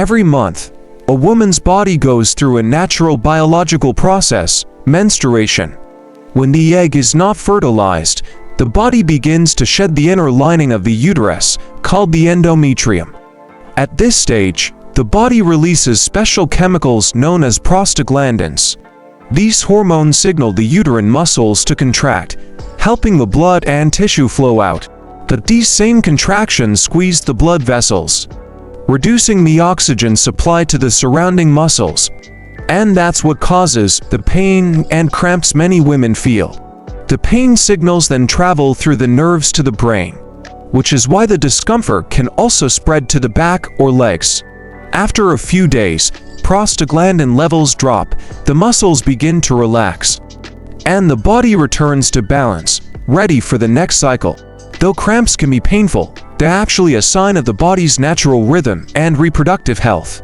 Every month, a woman's body goes through a natural biological process, menstruation. When the egg is not fertilized, the body begins to shed the inner lining of the uterus, called the endometrium. At this stage, the body releases special chemicals known as prostaglandins. These hormones signal the uterine muscles to contract, helping the blood and tissue flow out. But these same contractions squeeze the blood vessels, reducing the oxygen supply to the surrounding muscles. And that's what causes the pain and cramps many women feel. The pain signals then travel through the nerves to the brain, which is why the discomfort can also spread to the back or legs. After a few days, prostaglandin levels drop, the muscles begin to relax, and the body returns to balance, ready for the next cycle. Though cramps can be painful, they're actually a sign of the body's natural rhythm and reproductive health.